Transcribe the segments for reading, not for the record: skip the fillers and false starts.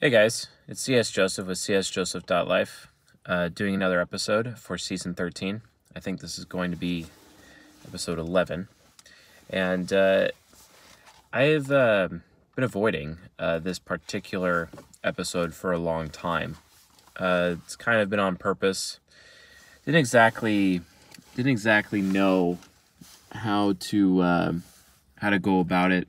Hey guys, it's CS Joseph with csjoseph.life, doing another episode for Season 13. I think this is going to be episode 11. And I've been avoiding this particular episode for a long time. It's kind of been on purpose. Didn't exactly know how to go about it.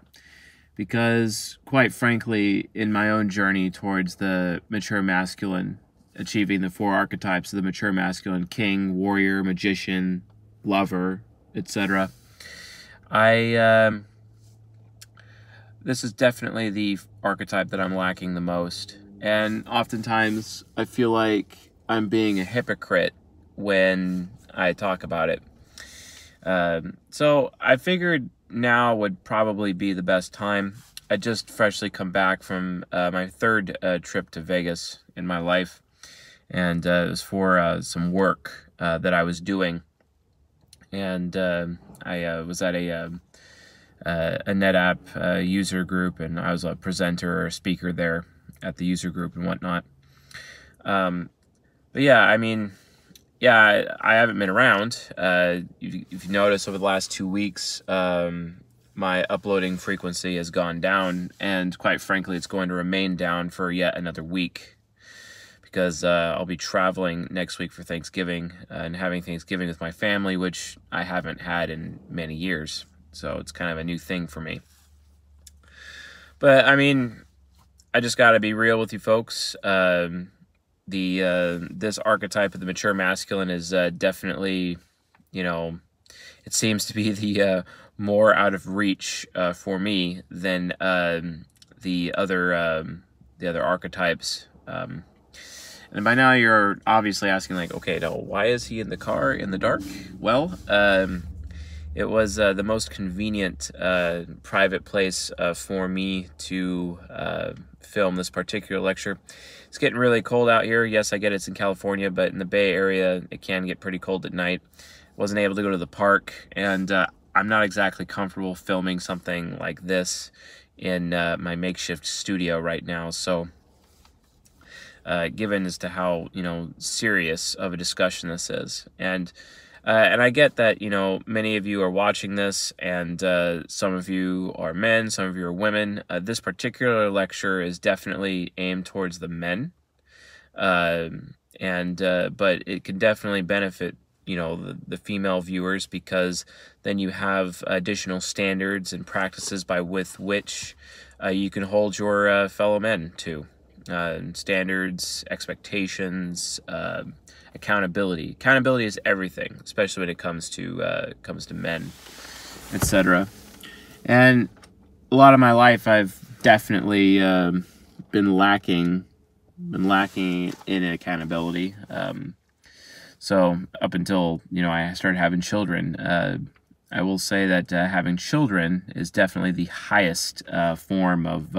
Because, quite frankly, in my own journey towards the mature masculine, achieving the 4 archetypes of the mature masculine, king, warrior, magician, lover, etc., this is definitely the archetype that I'm lacking the most. And oftentimes, I feel like I'm being a hypocrite when I talk about it. So I figured now would probably be the best time. I just freshly come back from my third trip to Vegas in my life, and it was for some work that I was doing, and I was at a NetApp user group, and I was a presenter or a speaker there at the user group and whatnot. But yeah, I mean, yeah, I haven't been around. If you notice, over the last 2 weeks, my uploading frequency has gone down, and quite frankly, it's going to remain down for yet another week, because I'll be traveling next week for Thanksgiving and having Thanksgiving with my family, which I haven't had in many years. So it's kind of a new thing for me. But I mean, I just got to be real with you folks. This archetype of the mature masculine is definitely, it seems to be the more out of reach for me than the other archetypes. And by now you're obviously asking, like, okay, now why is he in the car in the dark? Well, it was the most convenient private place for me to film this particular lecture. It's getting really cold out here. Yes, I get it's in California, but in the Bay Area, it can get pretty cold at night. Wasn't able to go to the park, and I'm not exactly comfortable filming something like this in my makeshift studio right now. So, given as to how, serious of a discussion this is, and I get that, many of you are watching this, and some of you are men, some of you are women. This particular lecture is definitely aimed towards the men, but it can definitely benefit, the female viewers, because then you have additional standards and practices with which you can hold your fellow men to. Standards, expectations, accountability. Accountability is everything, especially when it comes to men, etc. And a lot of my life, I've definitely been lacking in accountability. So up until I started having children, I will say that having children is definitely the highest form of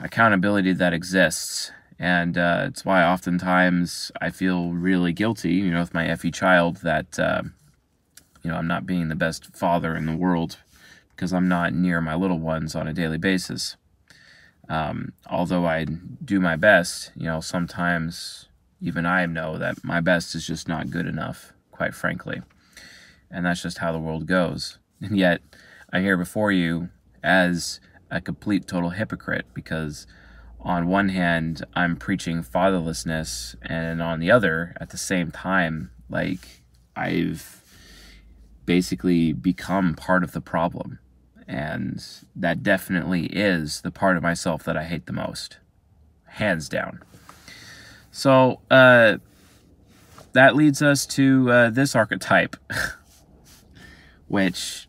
accountability that exists. And it's why oftentimes I feel really guilty, with my effie child, that, I'm not being the best father in the world, because I'm not near my little ones on a daily basis. Although I do my best, sometimes even I know that my best is just not good enough, quite frankly. And that's just how the world goes. And yet, I'm here before you as a complete, total hypocrite, because on one hand, I'm preaching fatherlessness, and on the other, at the same time, like, I've basically become part of the problem. And that definitely is the part of myself that I hate the most. Hands down. So, that leads us to this archetype, which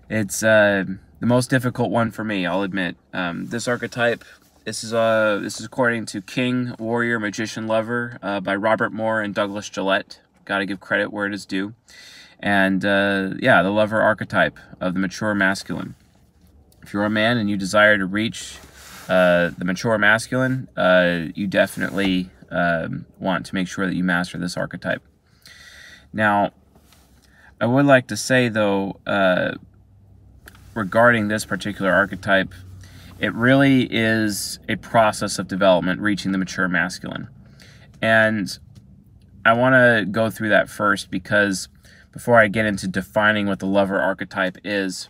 it's the most difficult one for me, I'll admit. This archetype, this is according to King, Warrior, Magician, Lover by Robert Moore and Douglas Gillette. Got to give credit where it is due. And yeah, the Lover Archetype of the mature masculine. If you're a man and you desire to reach the mature masculine, you definitely want to make sure that you master this archetype. Now, I would like to say, though, regarding this particular archetype, It really is a process of development, reaching the mature masculine. And I want to go through that first, because before I get into defining what the lover archetype is,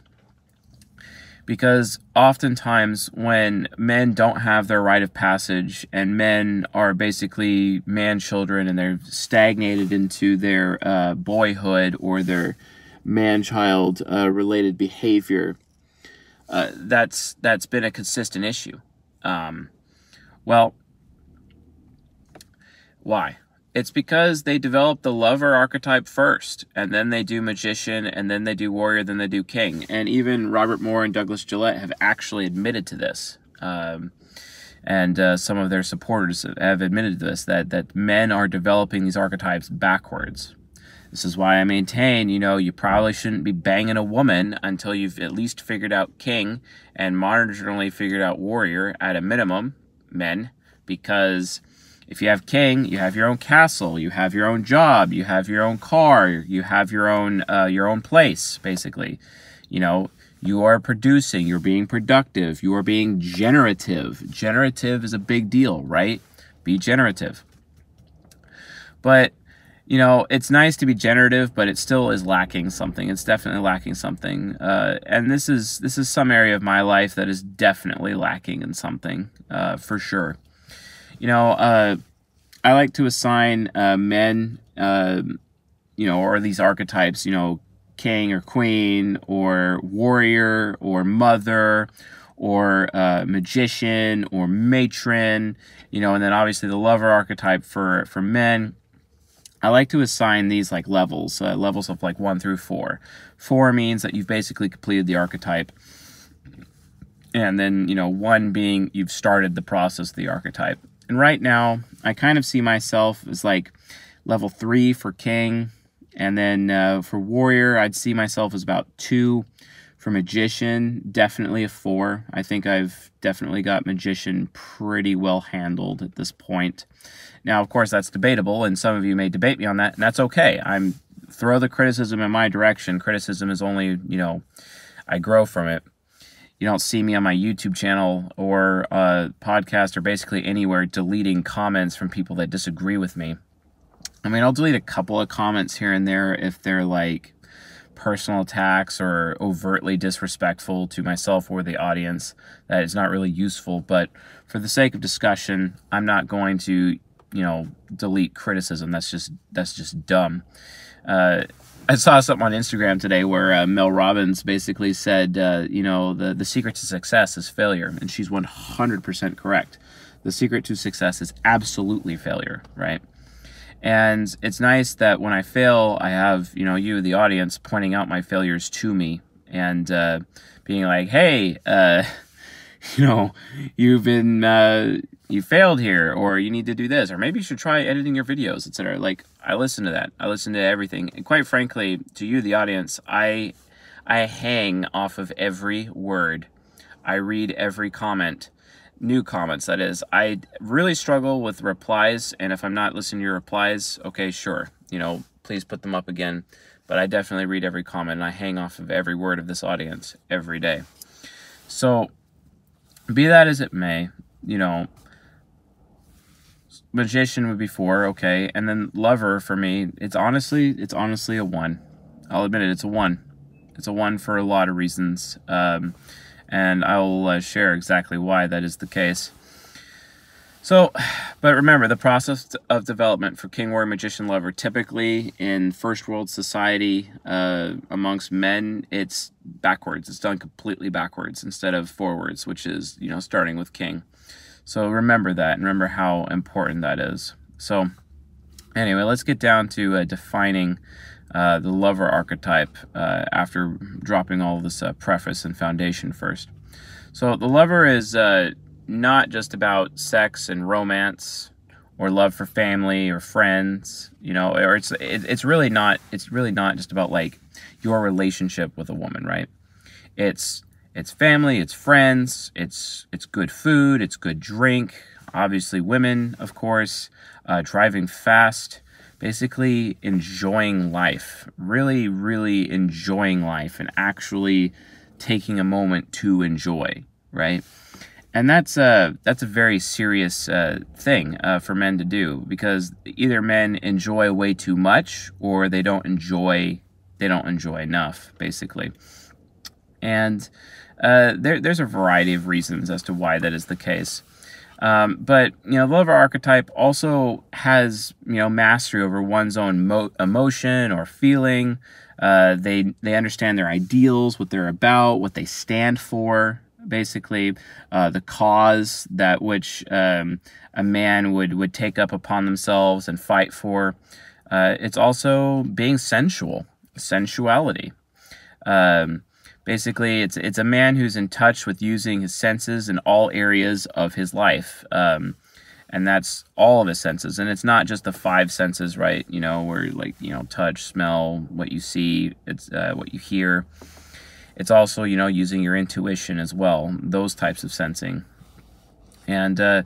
because oftentimes when men don't have their rite of passage, and men are basically man-children and they're stagnated into their boyhood or their man-child related behavior, that's been a consistent issue. Well, why? It's because they develop the lover archetype first, and then they do magician, and then they do warrior, then they do king. And even Robert Moore and Douglas Gillette have actually admitted to this. And some of their supporters have admitted to this, that men are developing these archetypes backwards. This is why I maintain, you probably shouldn't be banging a woman until you've at least figured out king and marginally figured out warrior at a minimum, men, because if you have king, you have your own castle, you have your own job, you have your own car, you have your own place, basically. You are producing, you're being productive, you are being generative. Generative is a big deal, right? Be generative. But, it's nice to be generative, but it still is lacking something. It's definitely lacking something. And this is some area of my life that is definitely lacking in something, for sure. I like to assign men, or these archetypes, king or queen or warrior or mother or magician or matron, and then obviously the lover archetype for men. I like to assign these like levels of like 1 through 4. 4 means that you've basically completed the archetype. And then, 1 being you've started the process of the archetype. And right now, I kind of see myself as like level 3 for king. And then for warrior, I'd see myself as about 2. For magician, definitely a 4. I think I've definitely got magician pretty well handled at this point. Now, of course, that's debatable, and some of you may debate me on that, and that's okay. Throw the criticism in my direction. Criticism is only, I grow from it. You don't see me on my YouTube channel or podcast or basically anywhere deleting comments from people that disagree with me. I'll delete a couple of comments here and there if they're like personal attacks or overtly disrespectful to myself or the audience. That is not really useful, but for the sake of discussion, I'm not going to, delete criticism. That's just dumb. I saw something on Instagram today where Mel Robbins basically said, the secret to success is failure. And she's 100% correct. The secret to success is absolutely failure, right? And it's nice that when I fail, I have, you, the audience, pointing out my failures to me and being like, hey, you failed here, or you need to do this, or maybe you should try editing your videos, etc. Like, I listen to that. I listen to everything. And quite frankly, to you, the audience, I hang off of every word. I read every comment. New comments, that is. I really struggle with replies, and if I'm not listening to your replies, okay, sure, please put them up again. But I definitely read every comment, and I hang off of every word of this audience every day. So, be that as it may, magician would be 4, okay, and then lover for me, it's honestly a 1. I'll admit it, it's a 1. It's a 1 for a lot of reasons. And I'll share exactly why that is the case. So, but remember, the process of development for king, warrior, magician, lover, typically in first world society, amongst men, it's backwards. It's done completely backwards instead of forwards, which is, starting with king. So remember that, and remember how important that is. So anyway, let's get down to defining the lover archetype after dropping all of this preface and foundation first. So the lover is not just about sex and romance or love for family or friends, or it's really not just about like your relationship with a woman, right? It's family, it's friends, it's good food, it's good drink, obviously women, of course, driving fast, basically enjoying life, really enjoying life and actually taking a moment to enjoy. right? And that's a very serious thing for men to do, because either men enjoy way too much, or they don't enjoy enough, basically. And there's a variety of reasons as to why that is the case. But the lover archetype also has mastery over one's own emotion or feeling. They understand their ideals, what they're about, what they stand for. Basically, the cause that which a man would take up upon themselves and fight for. It's also being sensuality. Basically, it's a man who's in touch with using his senses in all areas of his life, and that's all of his senses. And it's not just the five senses, right? Where touch, smell, what you see, it's what you hear. It's also using your intuition as well, those types of sensing. And the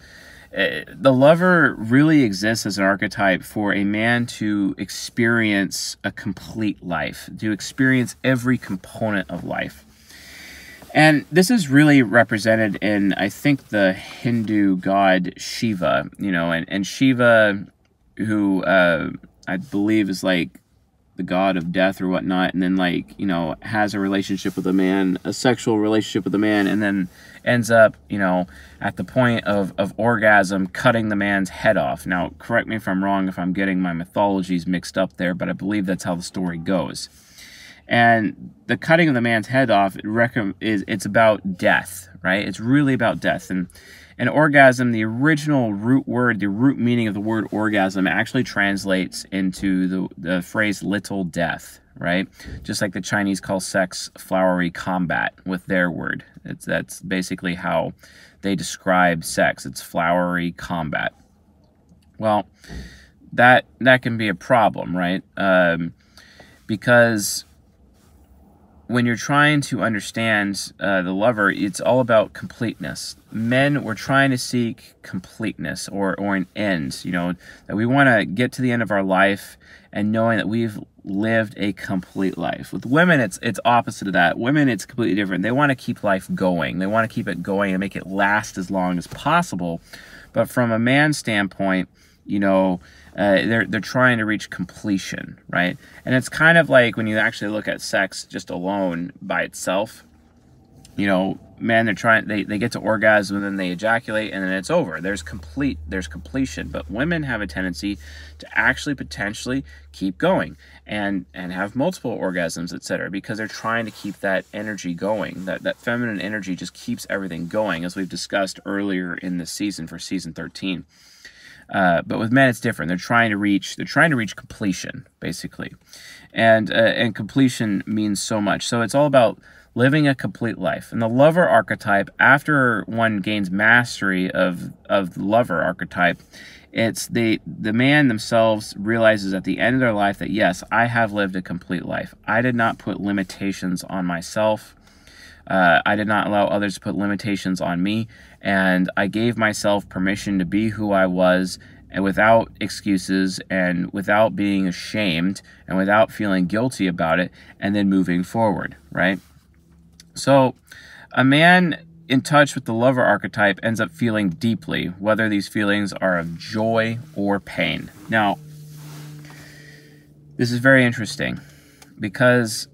lover really exists as an archetype for a man to experience a complete life, to experience every component of life. And this is really represented in, I think, the Hindu god Shiva, and Shiva, who I believe is like the god of death or whatnot, and then has a relationship with a man, a sexual relationship with a man, and then ends up, at the point of orgasm, cutting the man's head off. Now, correct me if I'm wrong, if I'm getting my mythologies mixed up there, but I believe that's how the story goes. And the cutting of the man's head off, it's about death, right? It's really about death. And orgasm, the original root word, the root meaning of the word orgasm actually translates into the phrase little death, right? Just like the Chinese call sex flowery combat with their word. That's basically how they describe sex. It's flowery combat. Well, that can be a problem, right? Because when you're trying to understand the lover, it's all about completeness. Men, we're trying to seek completeness or an end, that we want to get to the end of our life and knowing that we've lived a complete life. With women, it's opposite of that. Women, it's completely different. They want to keep life going. They want to keep it going and make it last as long as possible. But from a man's standpoint, they're trying to reach completion, right? And it's kind of like when you actually look at sex just alone by itself. Men, they get to orgasm and then they ejaculate and then it's over. There's completion. But women have a tendency to actually potentially keep going and have multiple orgasms, etc., because they're trying to keep that energy going. That feminine energy just keeps everything going, as we've discussed earlier in this season for season 13. But with men, it's different. They're trying to reach completion, basically, and completion means so much. So it's all about living a complete life. And the lover archetype, after one gains mastery of the lover archetype, it's the man themselves realizes at the end of their life that, yes, I have lived a complete life. I did not put limitations on myself. I did not allow others to put limitations on me, and I gave myself permission to be who I was, and without excuses and without being ashamed and without feeling guilty about it, and then moving forward, right? So a man in touch with the lover archetype ends up feeling deeply, whether these feelings are of joy or pain. Now, this is very interesting because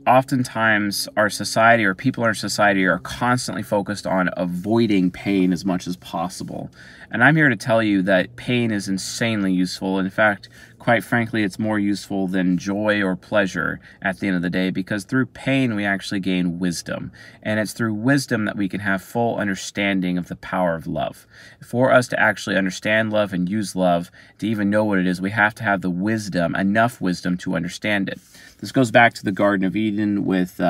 oftentimes our society or people in our society are constantly focused on avoiding pain as much as possible. And I'm here to tell you that pain is insanely useful. In fact, quite frankly, it's more useful than joy or pleasure at the end of the day, because through pain we actually gain wisdom. And it's through wisdom that we can have full understanding of the power of love. For us to actually understand love and use love, to even know what it is, we have to have the wisdom, enough wisdom to understand it. This goes back to the Garden of Eden with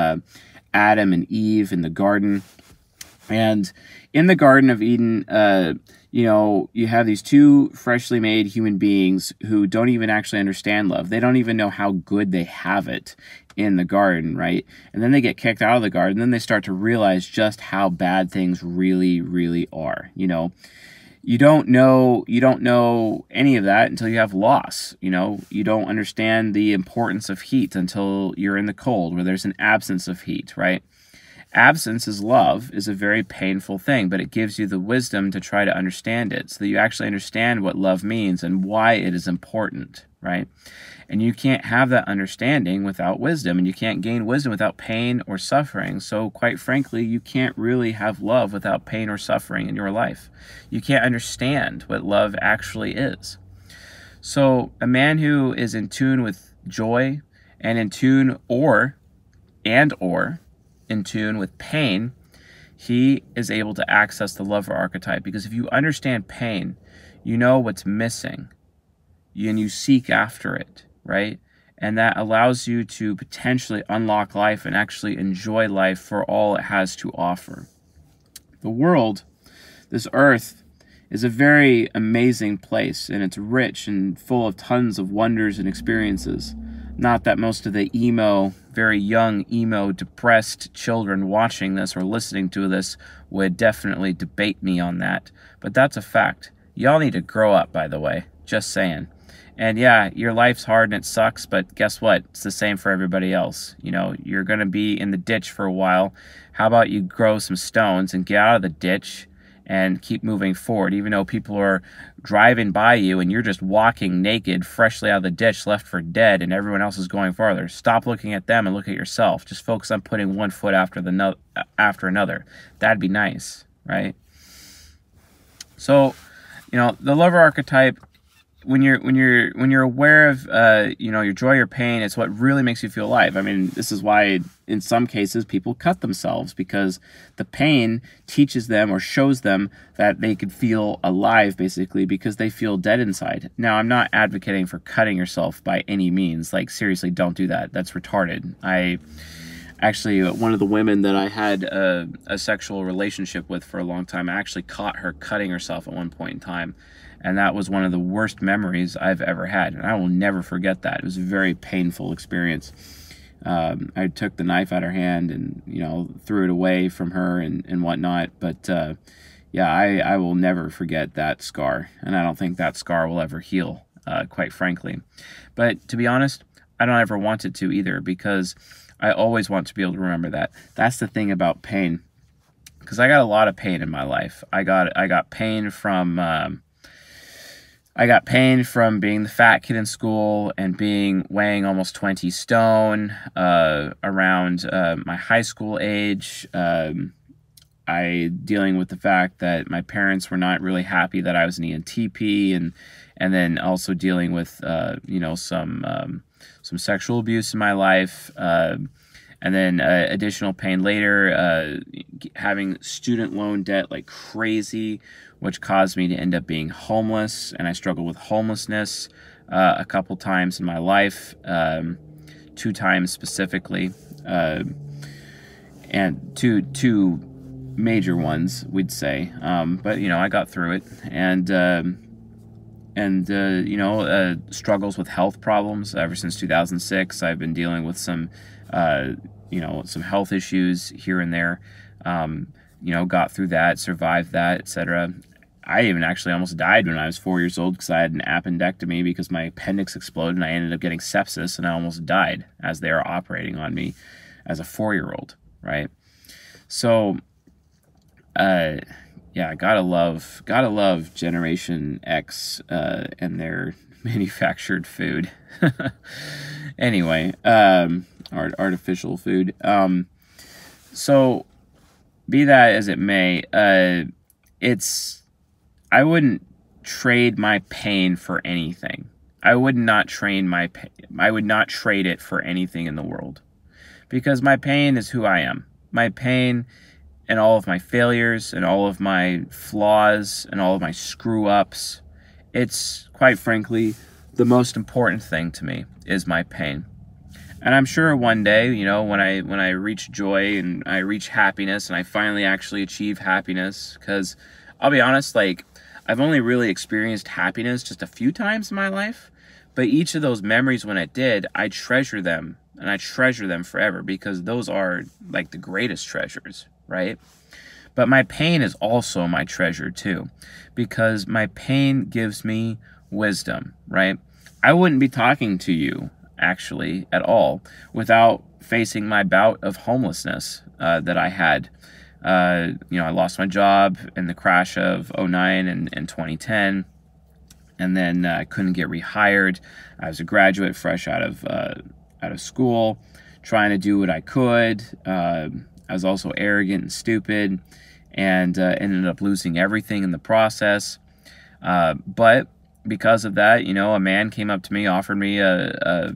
Adam and Eve in the garden. And in the Garden of Eden, you have these two freshly made human beings who don't even actually understand love. They don't even know how good they have it in the garden, right? And then they get kicked out of the garden. Then they start to realize just how bad things really, really are. You don't know any of that until you have loss. You don't understand the importance of heat until you're in the cold, where there's an absence of heat, right? Absence is love is a very painful thing, but it gives you the wisdom to try to understand it so that you actually understand what love means and why it is important, right? And you can't have that understanding without wisdom, and you can't gain wisdom without pain or suffering. So quite frankly, you can't really have love without pain or suffering in your life. You can't understand what love actually is. So a man who is in tune with joy and in tune or in tune with pain, he is able to access the lover archetype, because if you understand pain, you know what's missing and you seek after it, right? And that allows you to potentially unlock life and actually enjoy life for all it has to offer. The world, this earth, is a very amazing place, and it's rich and full of tons of wonders and experiences. Not that most of the very young, depressed children watching this or listening to this would definitely debate me on that, but that's a fact. Y'all need to grow up, by the way. Just saying. And yeah, your life's hard and it sucks, but guess what? It's the same for everybody else. You know, you're going to be in the ditch for a while. How about you grow some stones and get out of the ditch and keep moving forward, even though people are driving by you and you're just walking naked, freshly out of the ditch, left for dead, and everyone else is going farther. Stop looking at them and look at yourself. Just focus on putting one foot after another. That'd be nice, right? So, you know, the lover archetype, when you're aware of your joy or pain, it's what really makes you feel alive. I mean, this is why in some cases people cut themselves, because the pain teaches them or shows them that they could feel alive, basically, because they feel dead inside. Now, I'm not advocating for cutting yourself by any means. Like, seriously, don't do that. That's retarded. Actually, one of the women that I had a sexual relationship with for a long time, I actually caught her cutting herself at one point in time. And that was one of the worst memories I've ever had. And I will never forget that. It was a very painful experience. I took the knife out of her hand and, threw it away from her and whatnot. But, yeah, I will never forget that scar. And I don't think that scar will ever heal, quite frankly. But to be honest, I don't ever want it to either, because I always want to be able to remember that. That's the thing about pain. Because I got a lot of pain in my life. I got pain from... I got pain from being the fat kid in school and weighing almost 20 stone around my high school age. Dealing with the fact that my parents were not really happy that I was an ENTP, and then also dealing with some sexual abuse in my life, and then additional pain later, having student loan debt like crazy, which caused me to end up being homeless, and I struggled with homelessness a couple times in my life, 2 times specifically, and two major ones, we'd say. But I got through it, and struggles with health problems ever since 2006. I've been dealing with some health issues here and there. Got through that, survived that, etc. I even actually almost died when I was 4 years old because I had an appendectomy because my appendix exploded, and I ended up getting sepsis, and I almost died as they were operating on me as a 4-year-old, right? So, yeah, gotta love Generation X and their manufactured food. Anyway, artificial food. So, be that as it may, I wouldn't trade my pain for anything. I would not trade it for anything in the world, because my pain is who I am. My pain and all of my failures and all of my flaws and all of my screw-ups, it's, quite frankly, the most important thing to me is my pain. And I'm sure one day, when I reach joy and I reach happiness and I finally actually achieve happiness, because I'll be honest, I've only really experienced happiness just a few times in my life, but each of those memories when it did, I treasure them, and I treasure them forever, because those are the greatest treasures, right? But my pain is also my treasure too, because my pain gives me wisdom, right? I wouldn't be talking to you actually at all without facing my bout of homelessness that I had. I lost my job in the crash of '09 and 2010, and then I couldn't get rehired. I was a graduate fresh out of school, trying to do what I could. I was also arrogant and stupid, and ended up losing everything in the process. But because of that, a man came up to me, offered me a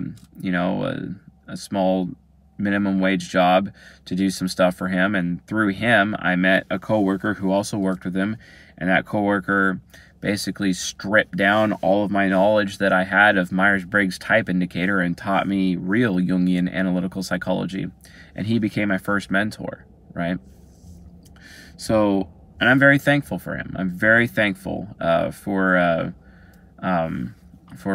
small minimum wage job to do some stuff for him, and through him I met a coworker who also worked with him, and that coworker basically stripped down all of my knowledge that I had of Myers-Briggs type indicator and taught me real Jungian analytical psychology, and he became my first mentor, right? So, and I'm very thankful for him. I'm very thankful for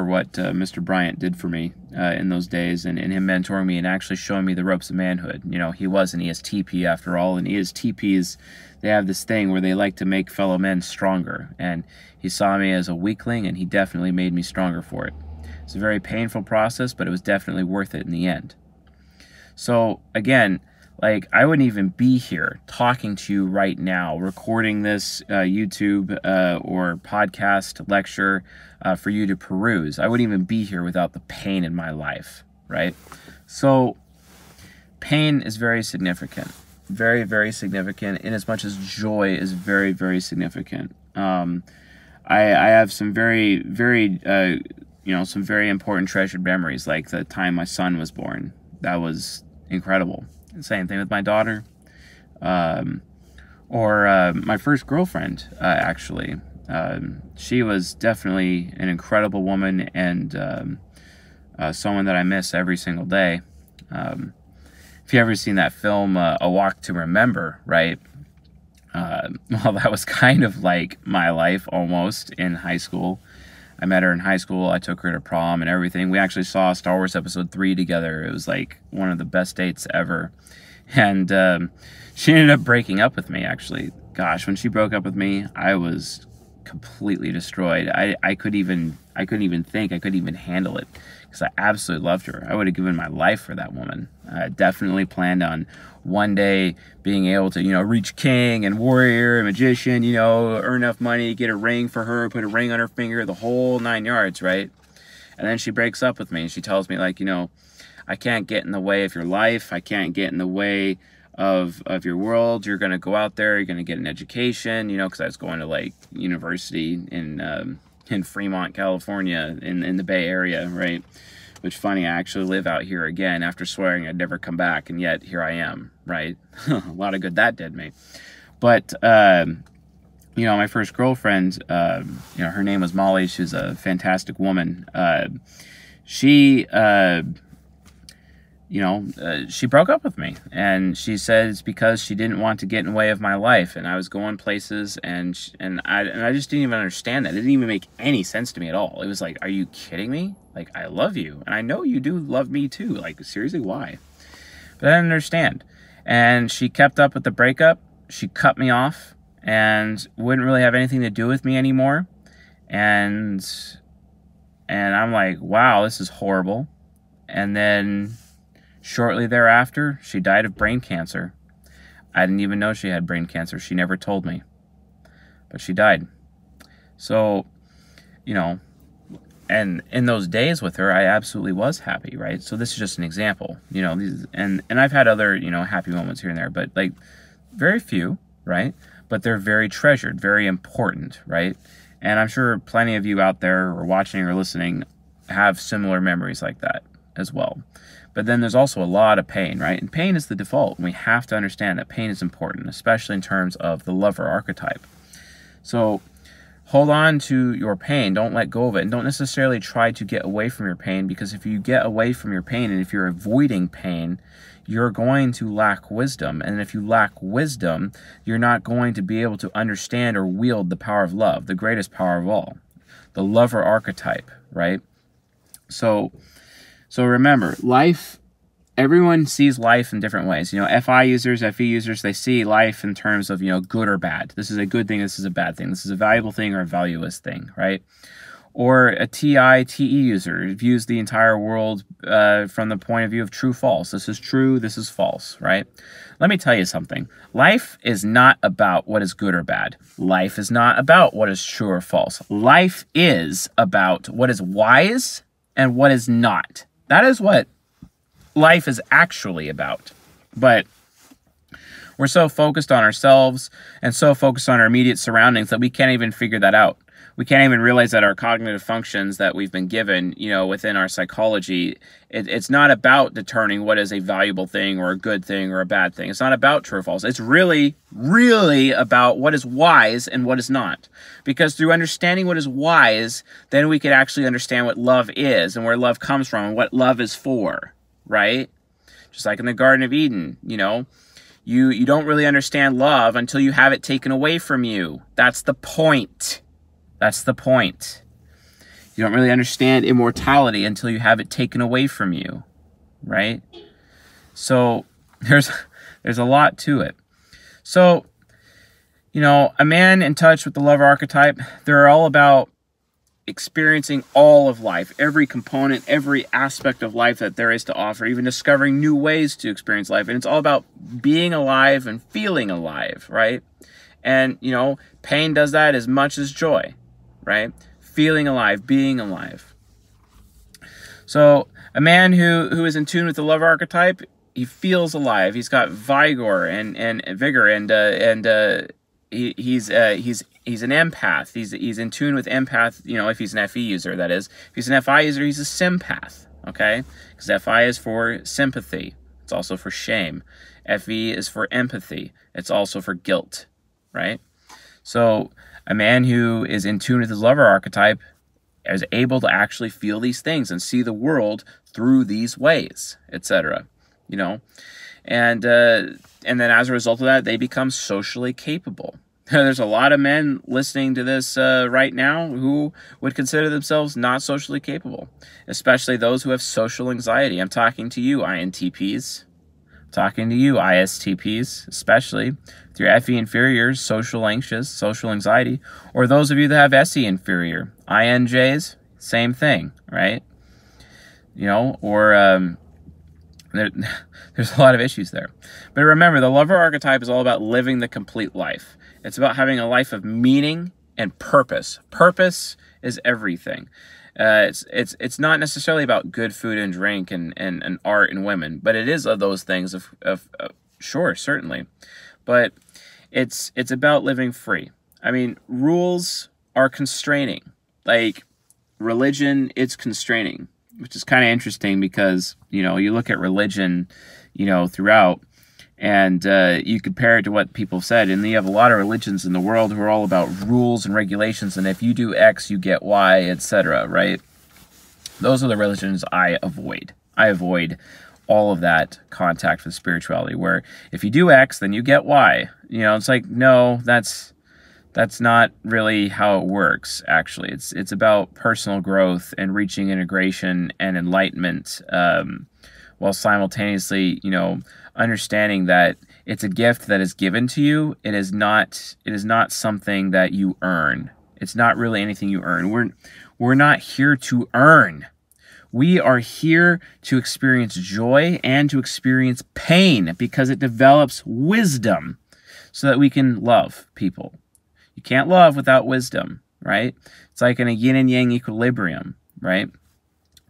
what Mr. Bryant did for me in those days, and him mentoring me and actually showing me the ropes of manhood. He was an ESTP after all, and ESTPs, they have this thing where they like to make fellow men stronger, and he saw me as a weakling, and he definitely made me stronger for it. It's a very painful process, but it was definitely worth it in the end. So, again, I wouldn't even be here talking to you right now, recording this YouTube or podcast lecture for you to peruse. I wouldn't even be here without the pain in my life, right? So pain is very significant, very, very significant, in as much as joy is very, very significant. I have some very, very, some very important treasured memories, like the time my son was born. That was incredible. Same thing with my daughter, or my first girlfriend, actually. She was definitely an incredible woman, and someone that I miss every single day. If you ever seen that film, A Walk to Remember, right? Well, that was kind of like my life almost in high school. I met her in high school. I took her to prom and everything. We actually saw Star Wars Episode 3 together. It was like one of the best dates ever. And she ended up breaking up with me, actually. Gosh, when she broke up with me, I was completely destroyed. I couldn't even think. I couldn't even handle it, because I absolutely loved her. I would have given my life for that woman. I definitely planned on one day being able to, reach king and warrior and magician, earn enough money, get a ring for her, put a ring on her finger, the whole 9 yards, right? And then she breaks up with me, and she tells me, I can't get in the way of your life. I can't get in the way of your world. You're going to go out there. You're going to get an education, because I was going to, university in Fremont, California, in the Bay Area, right? Which, funny, I actually live out here again after swearing I'd never come back, and yet here I am, right? A lot of good that did me. But, my first girlfriend, her name was Molly. She was a fantastic woman. She broke up with me, and she said it's because she didn't want to get in the way of my life, and I was going places, and I just didn't even understand that. It didn't even make any sense to me at all. It was like, are you kidding me? I love you, and I know you do love me too. Seriously, why? But I didn't understand. And she kept up with the breakup. She cut me off and wouldn't really have anything to do with me anymore. And I'm like, wow, this is horrible. And then shortly thereafter, she died of brain cancer. I didn't even know she had brain cancer. She never told me. But she died. So, and in those days with her, I absolutely was happy, right? So this is just an example, and I've had other, happy moments here and there, but very few, right? But they're very treasured, very important, right? And I'm sure plenty of you out there or watching or listening have similar memories like that as well. But then there's also a lot of pain, right? And pain is the default. And we have to understand that pain is important, especially in terms of the lover archetype. So hold on to your pain. Don't let go of it. And don't necessarily try to get away from your pain, because if you get away from your pain and if you're avoiding pain, you're going to lack wisdom. And if you lack wisdom, you're not going to be able to understand or wield the power of love, the greatest power of all, the lover archetype, right? So remember, life, everyone sees life in different ways. FI users, FE users, they see life in terms of, good or bad. This is a good thing, this is a bad thing. This is a valuable thing or a valueless thing, right? Or a TITE user views the entire world from the point of view of true false. This is true, this is false, right? Let me tell you something. Life is not about what is good or bad. Life is not about what is true or false. Life is about what is wise and what is not. That is what life is actually about. But we're so focused on ourselves and so focused on our immediate surroundings that we can't even figure that out. We can't even realize that our cognitive functions that we've been given, within our psychology, it's not about determining what is a valuable thing or a good thing or a bad thing. It's not about true or false. It's really, really about what is wise and what is not. Because through understanding what is wise, then we could actually understand what love is and where love comes from and what love is for, right? Just like in the Garden of Eden, you don't really understand love until you have it taken away from you. That's the point. That's the point. You don't really understand immortality until you have it taken away from you, right? So there's a lot to it. So, a man in touch with the lover archetype, they're all about experiencing all of life, every component, every aspect of life that there is to offer, even discovering new ways to experience life. And it's all about being alive and feeling alive, right? And, pain does that as much as joy. Right? Feeling alive, being alive. So a man who is in tune with the lover archetype, he feels alive. He's got vigor and vigor, he's an empath. He's in tune with empath. If he's an FE user, that is. If he's an FI user, he's a sympath. Okay, because FI is for sympathy. It's also for shame. FE is for empathy. It's also for guilt. Right? So a man who is in tune with his lover archetype is able to actually feel these things and see the world through these ways, etc. And then as a result of that, they become socially capable. There's a lot of men listening to this right now who would consider themselves not socially capable, especially those who have social anxiety. I'm talking to you, INTPs. Talking to you, ISTPs, especially with your FE inferior, social anxious, social anxiety, or those of you that have SE inferior, INJs, same thing, right? There's a lot of issues there. But remember, the lover archetype is all about living the complete life. It's about having a life of meaning and purpose. Purpose is everything. It's not necessarily about good food and drink and art and women, but it is of those things sure, certainly. But it's about living free. I mean, rules are constraining. Like religion, it's constraining, which is kind of interesting because, you look at religion, throughout, and you compare it to what people said, and you have a lot of religions in the world who are all about rules and regulations, and if you do X, you get Y, etc., right? Those are the religions I avoid. I avoid all of that contact with spirituality, where if you do X, then you get Y. It's like, no, that's not really how it works, actually. It's about personal growth and reaching integration and enlightenment, while simultaneously, understanding that it's a gift that is given to you. It is not something that you earn. It's not really anything you earn. We're not here to earn. We are here to experience joy and to experience pain because it develops wisdom so that we can love people. You can't love without wisdom, right? It's like in a yin and yang equilibrium, right?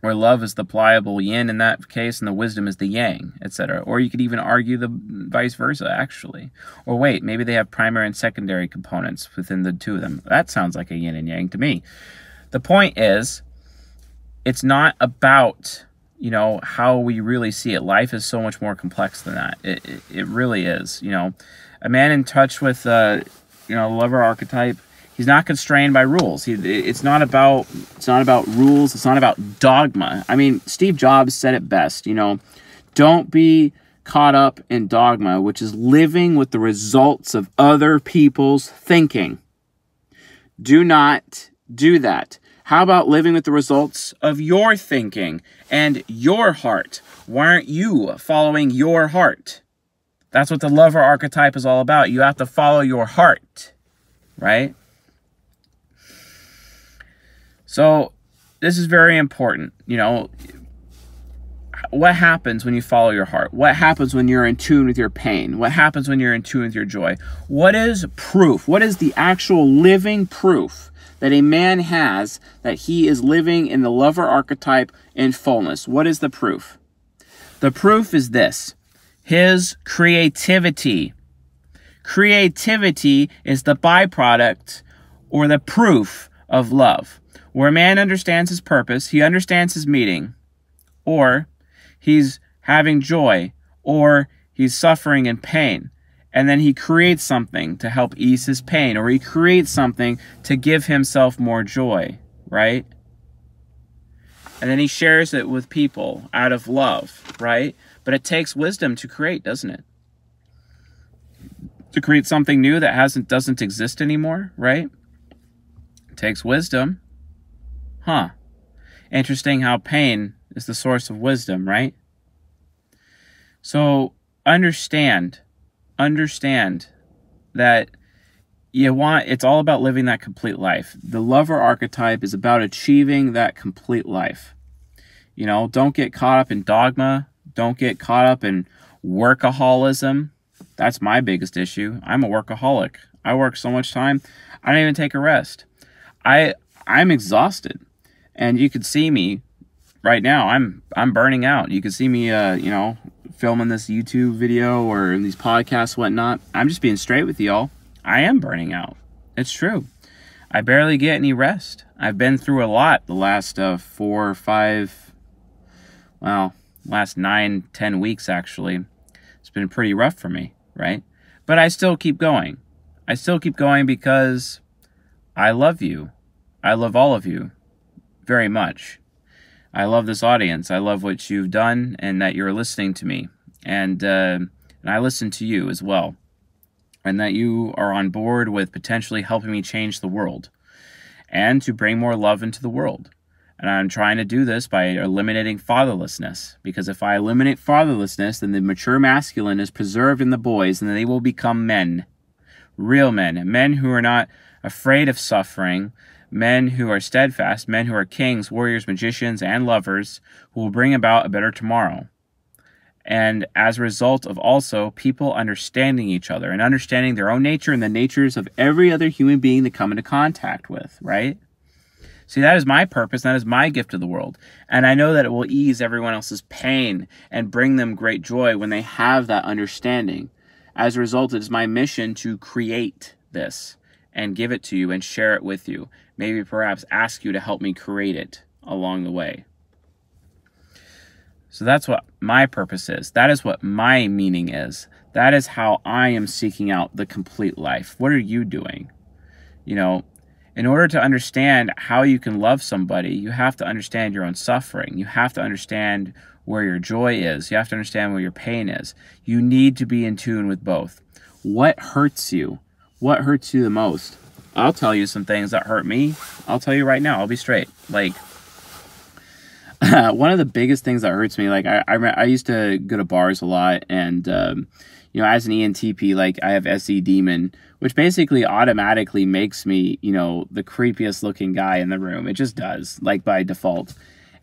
Where love is the pliable yin in that case, and the wisdom is the yang, etc. Or you could even argue the vice versa, actually. Or wait, maybe they have primary and secondary components within the two of them. That sounds like a yin and yang to me. The point is, it's not about, how we really see it. Life is so much more complex than that. It really is. A man in touch with, lover archetype, he's not constrained by rules. It's not about rules. It's not about dogma. I mean, Steve Jobs said it best, don't be caught up in dogma, which is living with the results of other people's thinking. Do not do that. How about living with the results of your thinking and your heart? Why aren't you following your heart? That's what the lover archetype is all about. You have to follow your heart, right? So this is very important. You know, what happens when you follow your heart? What happens when you're in tune with your pain? What happens when you're in tune with your joy? What is proof? What is the actual living proof that a man has that he is living in the lover archetype in fullness? What is the proof? The proof is this: his creativity. Creativity is the byproduct or the proof of love. Where a man understands his purpose, he understands his meaning, or he's having joy, or he's suffering in pain, and then he creates something to help ease his pain, or he creates something to give himself more joy, right? And then he shares it with people out of love, right? But it takes wisdom to create, doesn't it? To create something new that doesn't exist anymore, right? It takes wisdom. Huh. Interesting how pain is the source of wisdom, right? So understand that it's all about living that complete life. The lover archetype is about achieving that complete life. You know, don't get caught up in dogma. Don't get caught up in workaholism. That's my biggest issue. I'm a workaholic. I work so much time, I don't even take a rest. I'm exhausted. And you could see me right now. I'm burning out. You can see me you know, filming this YouTube video or in these podcasts, whatnot. I'm just being straight with y'all. I am burning out. It's true. I barely get any rest. I've been through a lot the last 4 or 5, well, last 9, 10 weeks actually. It's been pretty rough for me, right? But I still keep going. I still keep going because I love you. I love all of you very much. I love this audience. I love what you've done and that you're listening to me. And I listen to you as well. And that you are on board with potentially helping me change the world and to bring more love into the world. And I'm trying to do this by eliminating fatherlessness. Because if I eliminate fatherlessness, then the mature masculine is preserved in the boys and they will become men. Real men. Men who are not afraid of suffering. Men who are steadfast. Men who are kings, warriors, magicians, and lovers who will bring about a better tomorrow. And as a result of also people understanding each other and understanding their own nature and the natures of every other human being they come into contact with, right? See, that is my purpose. That is my gift to the world. And I know that it will ease everyone else's pain and bring them great joy when they have that understanding. As a result, it is my mission to create this and give it to you and share it with you. Maybe perhaps ask you to help me create it along the way. So that's what my purpose is. That is what my meaning is. That is how I am seeking out the complete life. What are you doing? You know, in order to understand how you can love somebody, you have to understand your own suffering. You have to understand where your joy is. You have to understand where your pain is. You need to be in tune with both. What hurts you? What hurts you the most? I'll tell you some things that hurt me. I'll tell you right now. I'll be straight. Like, one of the biggest things that hurts me, like I used to go to bars a lot, and you know, as an ENTP, like I have SE demon, which basically automatically makes me, you know, the creepiest looking guy in the room. It just does, like by default.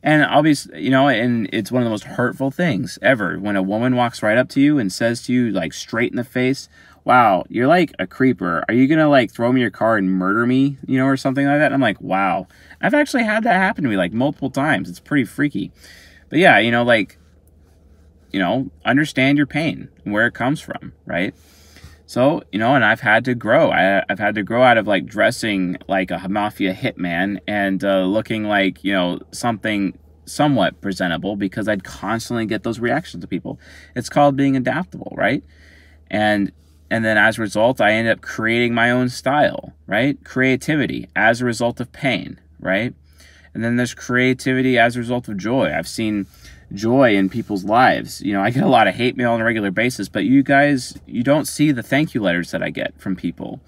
And I'll be, you know, and it's one of the most hurtful things ever when a woman walks right up to you and says to you, like straight in the face, "Wow, you're like a creeper. Are you gonna like throw me your car and murder me?" You know, or something like that. And I'm like, wow. I've actually had that happen to me like multiple times. It's pretty freaky. But yeah, you know, like, you know, understand your pain and where it comes from, right? So, you know, and I've had to grow. I've had to grow out of like dressing like a mafia hitman and looking like, you know, something somewhat presentable because I'd constantly get those reactions to people. It's called being adaptable, right? And then as a result, I end up creating my own style, right? Creativity as a result of pain, right? And then there's creativity as a result of joy. I've seen joy in people's lives. You know, I get a lot of hate mail on a regular basis, but you guys, you don't see the thank you letters that I get from people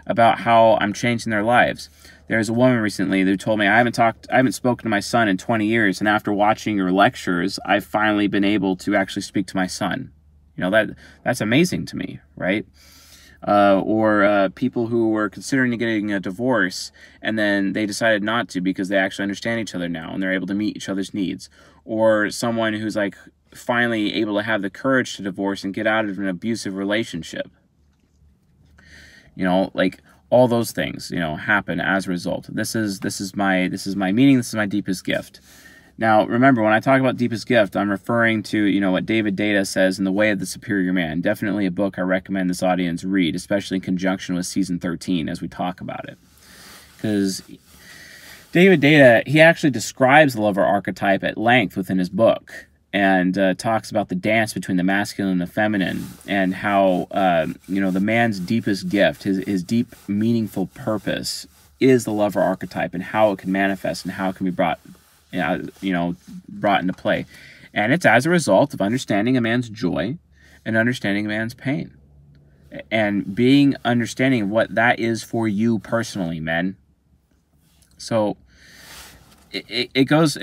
about how I'm changing their lives. There's a woman recently who told me, I haven't spoken to my son in 20 years, and after watching your lectures, I've finally been able to actually speak to my son. You know, that's amazing to me, right? or people who were considering getting a divorce and then they decided not to because they actually understand each other now and they're able to meet each other's needs, or someone who's like finally able to have the courage to divorce and get out of an abusive relationship. You know, like all those things, you know, happen as a result. This is my meaning. This is my deepest gift. Now, remember, when I talk about deepest gift, I'm referring to, you know, what David Data says in The Way of the Superior Man. Definitely a book I recommend this audience read, especially in conjunction with season 13 as we talk about it. Because David Data, he actually describes the lover archetype at length within his book, and talks about the dance between the masculine and the feminine, and how, you know, the man's deepest gift, his deep, meaningful purpose is the lover archetype, and how it can manifest and how it can be brought into play. And it's as a result of understanding a man's joy and understanding a man's pain, and being understanding of what that is for you personally, men. So it goes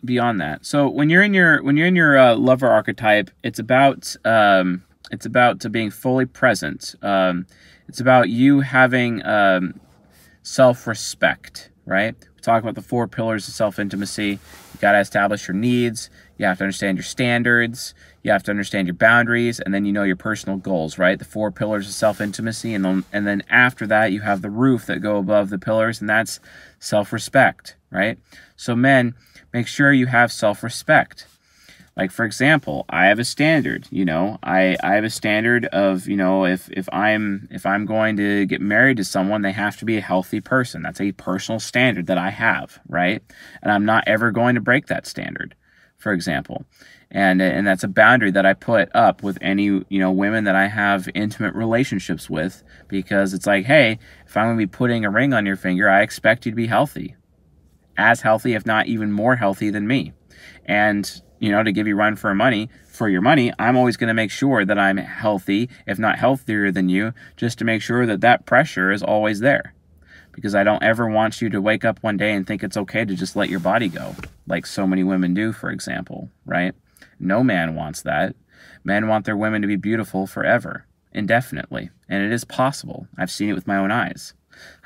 beyond that. So when you're in your lover archetype, it's about being fully present. It's about you having self-respect, right? We talk about the 4 pillars of self-intimacy. You got to establish your needs. You have to understand your standards. You have to understand your boundaries, and then you know your personal goals, right? The 4 pillars of self-intimacy, and then after that, you have the roof that go above the pillars, and that's self-respect, right? So men, make sure you have self-respect. Like, for example, I have a standard, you know, I have a standard of, you know, if I'm going to get married to someone, they have to be a healthy person. That's a personal standard that I have, right? And I'm not ever going to break that standard, for example. And that's a boundary that I put up with any, you know, women that I have intimate relationships with, because it's like, hey, if I'm going to be putting a ring on your finger, I expect you to be healthy. As healthy, if not even more healthy than me. And, you know, to give you run for your money, I'm always going to make sure that I'm healthy, if not healthier than you, just to make sure that that pressure is always there. Because I don't ever want you to wake up one day and think it's okay to just let your body go, like so many women do, for example, right? No man wants that. Men want their women to be beautiful forever, indefinitely, and it is possible. I've seen it with my own eyes.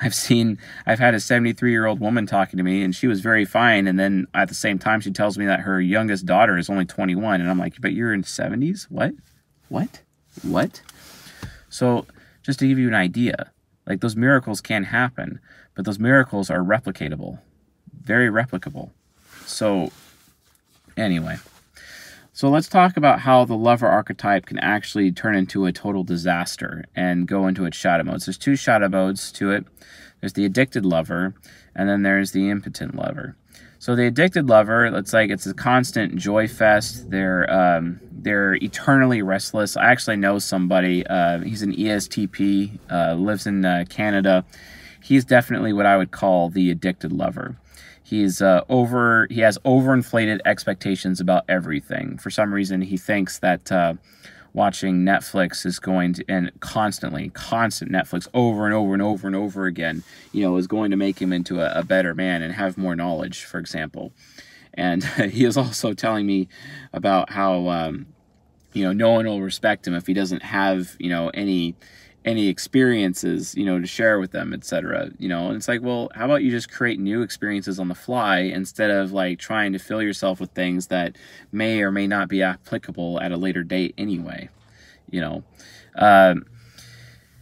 I've had a 73-year-old woman talking to me, and she was very fine, and then at the same time she tells me that her youngest daughter is only 21, and I'm like, but you're in 70s? What? So just to give you an idea, like, those miracles can happen, but those miracles are replicatable, very replicable. So anyway, so let's talk about how the lover archetype can actually turn into a total disaster and go into its shadow modes. There's 2 shadow modes to it. There's the addicted lover, and then there's the impotent lover. So the addicted lover, it's a constant joy fest. They're eternally restless. I actually know somebody. He's an ESTP, lives in Canada. He's definitely what I would call the addicted lover. He has overinflated expectations about everything. For some reason, he thinks that watching Netflix is going to, and constant Netflix over and over and over and over again, you know, is going to make him into a better man and have more knowledge, for example. And he is also telling me about how, you know, no one will respect him if he doesn't have, you know, any experiences, you know, to share with them, etc. You know, and it's like, well, how about you just create new experiences on the fly instead of like trying to fill yourself with things that may or may not be applicable at a later date anyway, you know.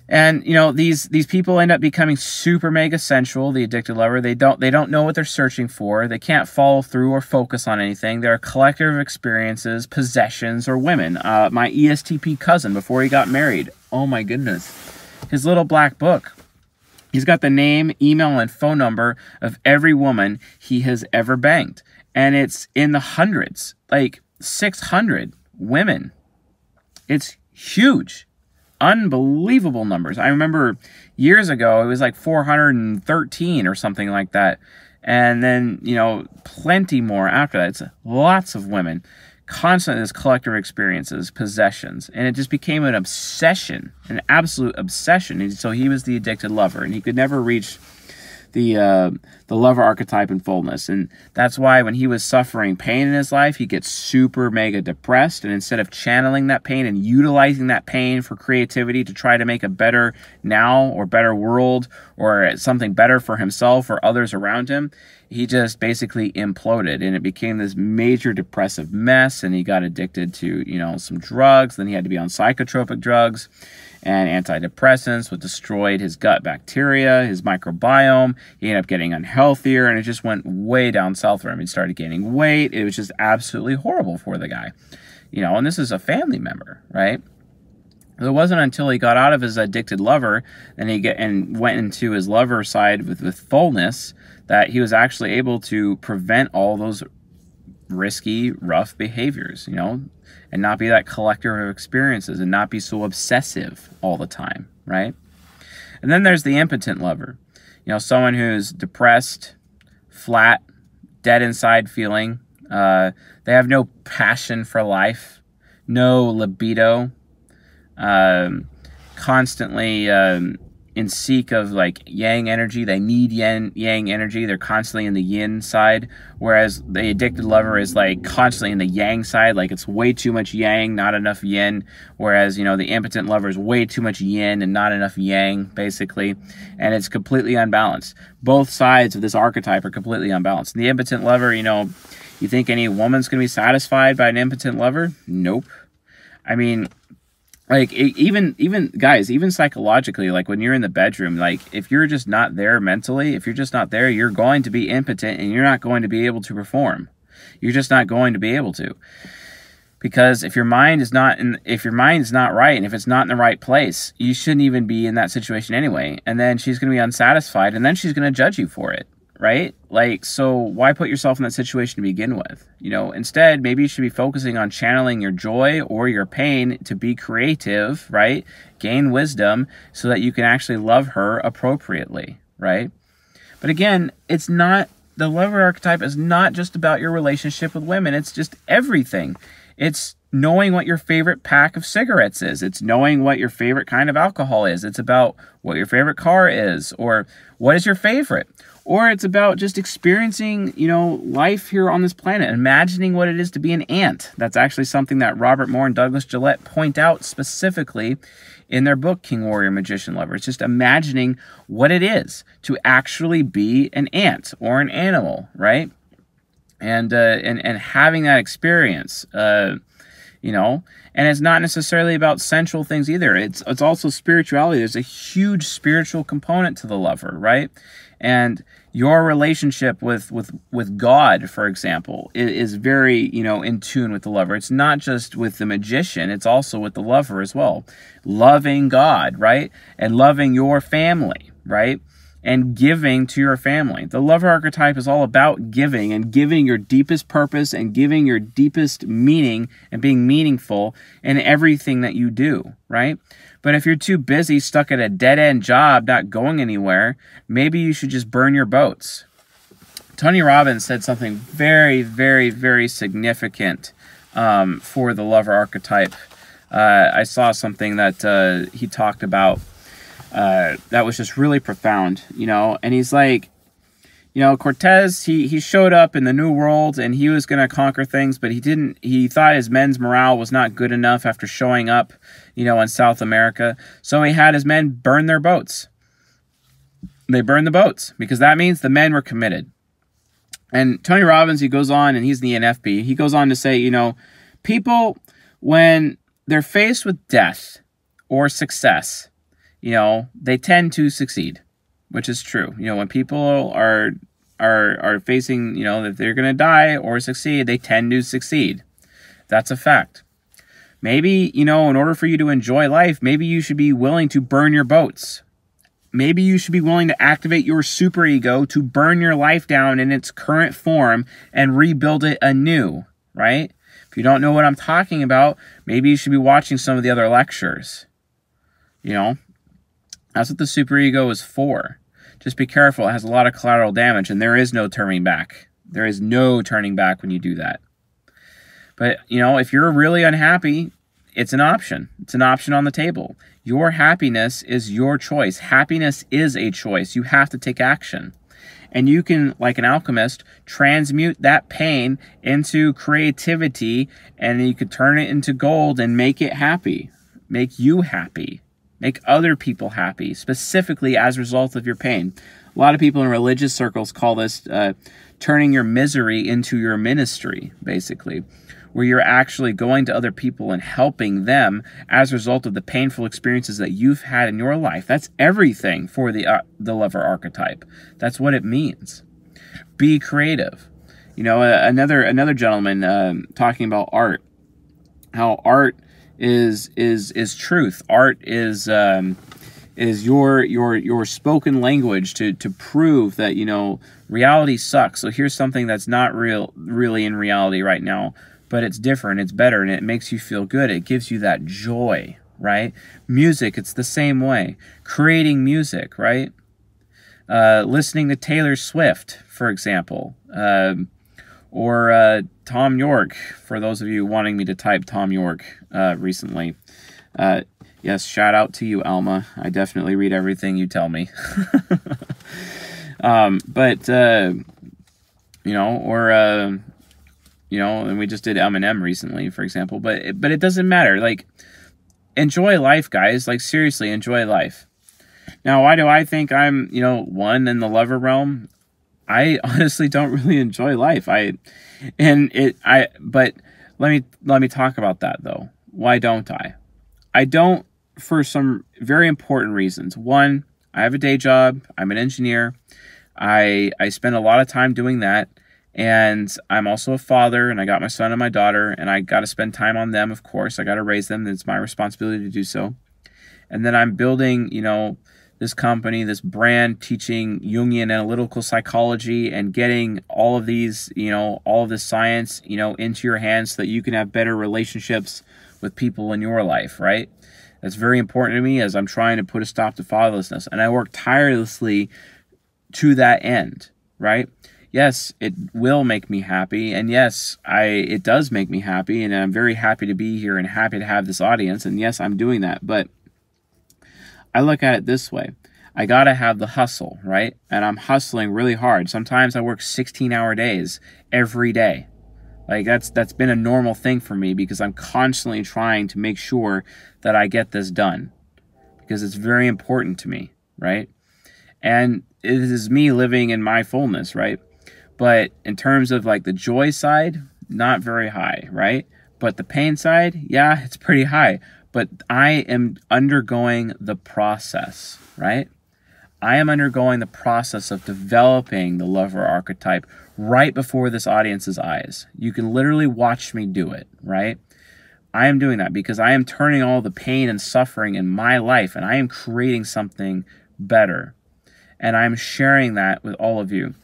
And you know, these people end up becoming super mega sensual. The addicted lover, they don't know what they're searching for. They can't follow through or focus on anything. They're a collective of experiences, possessions, or women. My ESTP cousin, before he got married, oh my goodness, his little black book, he's got the name, email, and phone number of every woman he has ever banged, and it's in the hundreds, like 600 women. It's huge. Unbelievable numbers. I remember years ago it was like 413 or something like that, and then, you know, plenty more after that. It's lots of women, constantly this collective experiences, possessions, and it just became an obsession, an absolute obsession. And so he was the addicted lover, and he could never reach the lover archetype in fullness. And that's why when he was suffering pain in his life, he gets super mega depressed. And instead of channeling that pain and utilizing that pain for creativity to try to make a better now or better world or something better for himself or others around him, he just basically imploded, and it became this major depressive mess. And he got addicted to, you know, some drugs. Then he had to be on psychotropic drugs and antidepressants, which destroyed his gut bacteria, his microbiome. He ended up getting unhealthier, and it just went way down south for him. He started gaining weight. It was just absolutely horrible for the guy, you know. And this is a family member, right? It wasn't until he got out of his addicted lover and went into his lover side with fullness that he was actually able to prevent all those risky, rough behaviors, you know, and not be that collector of experiences and not be so obsessive all the time, right? And then there's the impotent lover, you know, someone who's depressed, flat, dead inside feeling. They have no passion for life, no libido, constantly in seek of like yang energy. They need yang energy. They're constantly in the yin side, whereas the addicted lover is like constantly in the yang side, like it's way too much yang, not enough yin, whereas, you know, the impotent lover is way too much yin and not enough yang, basically, and it's completely unbalanced. Both sides of this archetype are completely unbalanced. And the impotent lover, you know, you think any woman's going to be satisfied by an impotent lover? Nope. I mean, like, even guys, even psychologically, like when you're in the bedroom, like if you're just not there mentally, if you're just not there, you're going to be impotent and you're not going to be able to perform. You're just not going to be able to. Because if your mind is not right, and if it's not in the right place, you shouldn't even be in that situation anyway. And then she's going to be unsatisfied, and then she's going to judge you for it. Right? Like, so why put yourself in that situation to begin with? You know, instead, maybe you should be focusing on channeling your joy or your pain to be creative, right? Gain wisdom so that you can actually love her appropriately, right? But again, it's not, the lover archetype is not just about your relationship with women. It's just everything. It's knowing what your favorite pack of cigarettes is. It's knowing what your favorite kind of alcohol is. It's about what your favorite car is, or what is your favorite. Or it's about just experiencing, you know, life here on this planet, imagining what it is to be an ant. That's actually something that Robert Moore and Douglas Gillette point out specifically in their book, King, Warrior, Magician, Lover. It's just imagining what it is to actually be an ant or an animal, right? And having that experience, you know, and it's not necessarily about sensual things either. It's also spirituality. There's a huge spiritual component to the lover, right? And your relationship with God, for example, is very, you know, in tune with the lover. It's not just with the magician, it's also with the lover as well. Loving God, right? And loving your family, right? And giving to your family. The lover archetype is all about giving, and giving your deepest purpose and giving your deepest meaning and being meaningful in everything that you do, right? But if you're too busy, stuck at a dead-end job, not going anywhere, maybe you should just burn your boats. Tony Robbins said something very, very, very significant for the lover archetype. I saw something that he talked about that was just really profound, you know, and he's like, you know, Cortez, he showed up in the New World and he was going to conquer things, but he thought his men's morale was not good enough after showing up, you know, in South America. So he had his men burn their boats. They burned the boats because that means the men were committed. And Tony Robbins, he goes on, and he's the NFP. He goes on to say, you know, people, when they're faced with death or success, you know, they tend to succeed, which is true. You know, when people are facing, you know, that they're going to die or succeed, they tend to succeed. That's a fact. Maybe, you know, in order for you to enjoy life, maybe you should be willing to burn your boats. Maybe you should be willing to activate your superego to burn your life down in its current form and rebuild it anew, right? If you don't know what I'm talking about, maybe you should be watching some of the other lectures. You know, that's what the superego is for. Just be careful. It has a lot of collateral damage, and there is no turning back. There is no turning back when you do that. But, you know, if you're really unhappy, it's an option. It's an option on the table. Your happiness is your choice. Happiness is a choice. You have to take action. And you can, like an alchemist, transmute that pain into creativity, and you could turn it into gold and make it happy. Make you happy. Make other people happy, specifically as a result of your pain. A lot of people in religious circles call this turning your misery into your ministry, basically, where you're actually going to other people and helping them as a result of the painful experiences that you've had in your life. That's everything for the lover archetype. That's what it means. Be creative. You know, another gentleman talking about art, how art is truth. Art is your spoken language to prove that, you know, reality sucks. So here's something that's not really in reality right now, but it's different, it's better, and it makes you feel good. It gives you that joy, right? Music, it's the same way. Creating music, right? Listening to Taylor Swift, for example, or Tom York, for those of you wanting me to type Tom York recently. Yes, shout out to you, Alma. I definitely read everything you tell me. You know, or... you know, and we just did Eminem recently, for example. But it doesn't matter. Like, enjoy life, guys. Like, seriously, enjoy life. Now, why do I think I'm, you know, one in the lover realm? I honestly don't really enjoy life. But let me talk about that though. Why don't I? I don't, for some very important reasons. One, I have a day job. I'm an engineer. I spend a lot of time doing that. And I'm also a father, and I got my son and my daughter, and I got to spend time on them, of course. I got to raise them. It's my responsibility to do so. And then I'm building, you know, this company, this brand, teaching Jungian analytical psychology and getting all of these, you know, all of this science, you know, into your hands so that you can have better relationships with people in your life, right? That's very important to me as I'm trying to put a stop to fatherlessness. And I work tirelessly to that end, right? Yes, it will make me happy, and yes, it does make me happy, and I'm very happy to be here and happy to have this audience, and yes, I'm doing that, but I look at it this way. I gotta have the hustle, right? And I'm hustling really hard. Sometimes I work 16-hour days every day. Like, that's been a normal thing for me because I'm constantly trying to make sure that I get this done because it's very important to me, right? And it is me living in my fullness, right? But in terms of like the joy side, not very high, right? But the pain side, yeah, it's pretty high. But I am undergoing the process, right? I am undergoing the process of developing the lover archetype right before this audience's eyes. You can literally watch me do it, right? I am doing that because I am turning all the pain and suffering in my life, and I am creating something better. And I'm sharing that with all of you.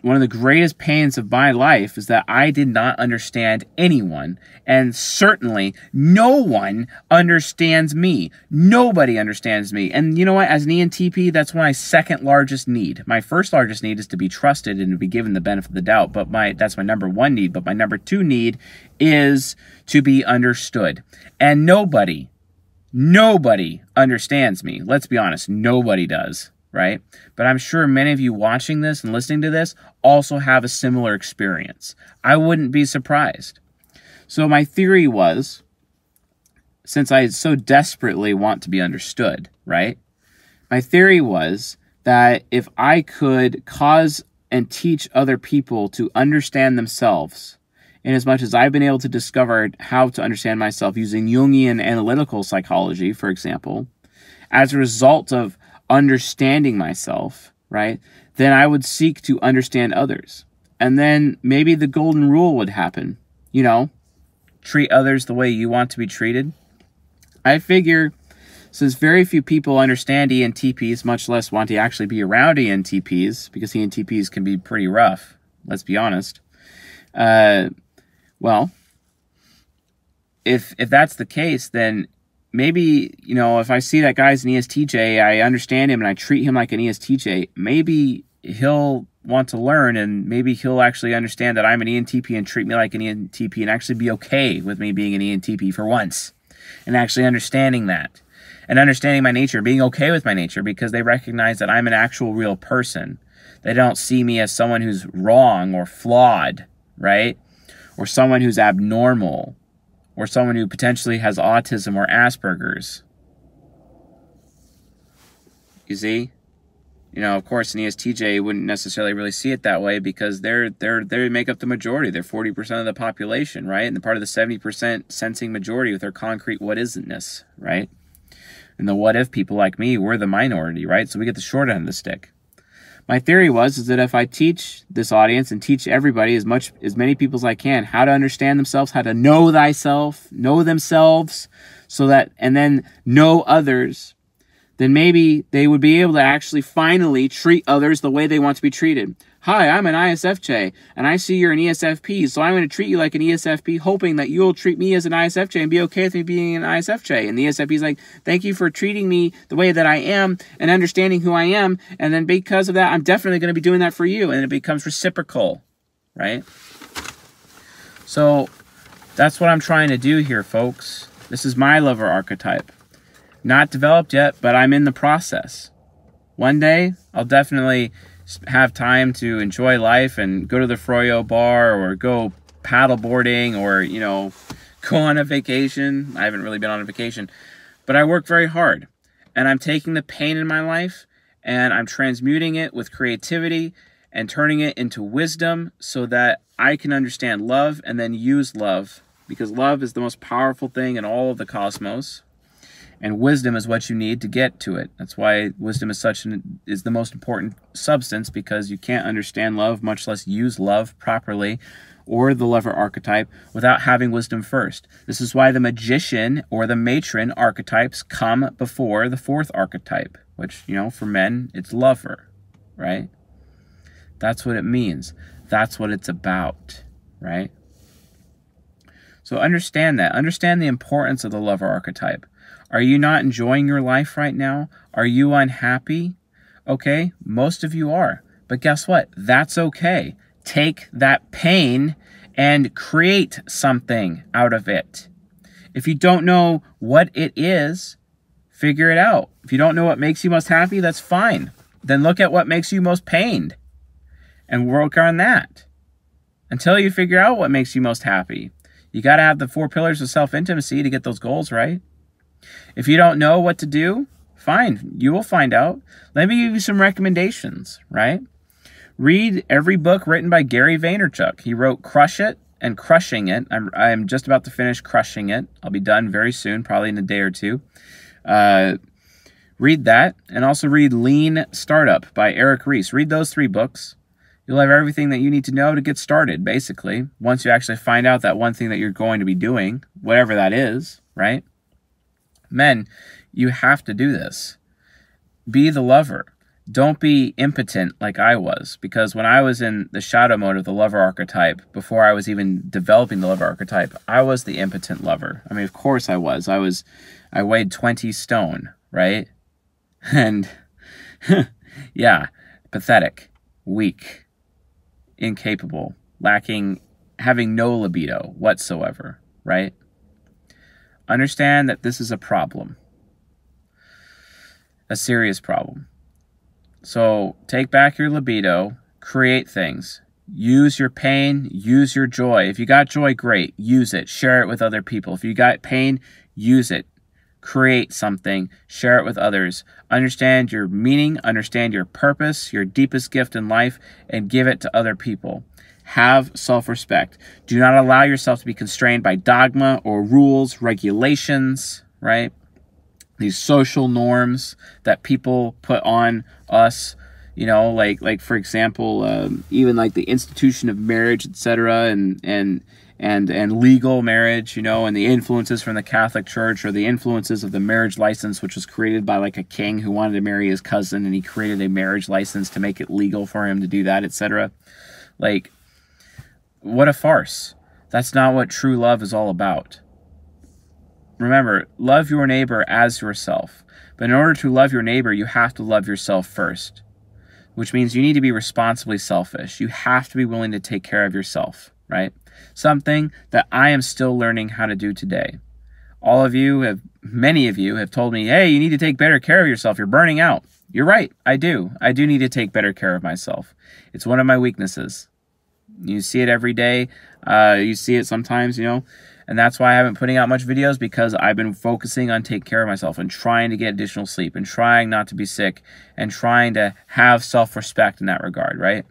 One of the greatest pains of my life is that I did not understand anyone, and certainly no one understands me. Nobody understands me. And you know what? As an ENTP, that's my second largest need. My first largest need is to be trusted and to be given the benefit of the doubt, but that's my number one need. But my number two need is to be understood. And nobody understands me. Let's be honest, nobody does. Right? But I'm sure many of you watching this and listening to this also have a similar experience. I wouldn't be surprised. So my theory was, since I so desperately want to be understood, right? My theory was that if I could cause and teach other people to understand themselves, in as much as I've been able to discover how to understand myself using Jungian analytical psychology, for example, as a result of understanding myself, right, then I would seek to understand others. And then maybe the golden rule would happen, you know, treat others the way you want to be treated. I figure since very few people understand ENTPs, much less want to actually be around ENTPs, because ENTPs can be pretty rough, let's be honest. Well, if that's the case, then maybe, you know, if I see that guy's an ESTJ, I understand him and I treat him like an ESTJ, maybe he'll want to learn and maybe he'll actually understand that I'm an ENTP and treat me like an ENTP and actually be okay with me being an ENTP for once. And actually understanding that. And understanding my nature, being okay with my nature because they recognize that I'm an actual real person. They don't see me as someone who's wrong or flawed, right? Or someone who's abnormal, or someone who potentially has autism or Asperger's. You see? You know, of course, an ESTJ wouldn't necessarily really see it that way because they make up the majority. They're 40% of the population, right? And they're part of the 70% sensing majority with their concrete what isn't-ness, right? And the what-if people like me, we're the minority, right? So we get the short end of the stick. My theory is that if I teach this audience and teach everybody, as many people as I can, how to understand themselves, how to know thyself, know themselves, so that, and then know others, then maybe they would be able to actually finally treat others the way they want to be treated. Hi, I'm an ISFJ, and I see you're an ESFP, so I'm going to treat you like an ESFP, hoping that you'll treat me as an ISFJ and be okay with me being an ISFJ. And the ESFP is like, thank you for treating me the way that I am and understanding who I am, and then because of that, I'm definitely going to be doing that for you, and it becomes reciprocal, right? So that's what I'm trying to do here, folks. This is my lover archetype. Not developed yet, but I'm in the process. One day, I'll definitely have time to enjoy life and go to the Froyo bar or go paddleboarding or, you know, go on a vacation. I haven't really been on a vacation, but I work very hard. And I'm taking the pain in my life and I'm transmuting it with creativity and turning it into wisdom so that I can understand love and then use love, because love is the most powerful thing in all of the cosmos. And wisdom is what you need to get to it. That's why wisdom is the most important substance, because you can't understand love, much less use love properly, or the lover archetype, without having wisdom first. This is why the magician or the matron archetypes come before the fourth archetype, which, you know, for men, it's lover, right? That's what it means. That's what it's about, right? So understand that. Understand the importance of the lover archetype. Are you not enjoying your life right now? Are you unhappy? Okay, most of you are. But guess what? That's okay. Take that pain and create something out of it. If you don't know what it is, figure it out. If you don't know what makes you most happy, that's fine. Then look at what makes you most pained and work on that until you figure out what makes you most happy. You got to have the 4 pillars of self-intimacy to get those goals right. If you don't know what to do, fine, you will find out. Let me give you some recommendations, right? Read every book written by Gary Vaynerchuk. He wrote Crush It and Crushing It. I'm just about to finish Crushing It. I'll be done very soon, probably in a day or two. Read that, and also read Lean Startup by Eric Ries. Read those 3 books. You'll have everything that you need to know to get started, basically, once you actually find out that one thing that you're going to be doing, whatever that is, right? Men, you have to do this. Be the lover. Don't be impotent like I was, because when I was in the shadow mode of the lover archetype, before I was even developing the lover archetype, I was the impotent lover. I mean, of course I was. I weighed 20 stone, right? And yeah, pathetic, weak, incapable, having no libido whatsoever, right? Understand that this is a problem, a serious problem. So take back your libido, create things, use your pain, use your joy. If you got joy, great, use it, share it with other people. If you got pain, use it, create something, share it with others. Understand your meaning, understand your purpose, your deepest gift in life, and give it to other people. Have self-respect. Do not allow yourself to be constrained by dogma or rules, regulations, right? These social norms that people put on us, you know, like for example, even like the institution of marriage, etc., and legal marriage, you know, and the influences from the Catholic Church, or the influences of the marriage license, which was created by like a king who wanted to marry his cousin, and he created a marriage license to make it legal for him to do that, etc. Like, what a farce. That's not what true love is all about. Remember, love your neighbor as yourself. But in order to love your neighbor, you have to love yourself first, which means you need to be responsibly selfish. You have to be willing to take care of yourself, right? Something that I am still learning how to do today. All of you have many of you have told me, hey, you need to take better care of yourself. You're burning out. You're right. I do. I do need to take better care of myself. It's one of my weaknesses. You see it every day. You see it sometimes, you know. And that's why I haven't putting out much videos, because I've been focusing on taking care of myself and trying to get additional sleep and trying not to be sick and trying to have self-respect in that regard, right?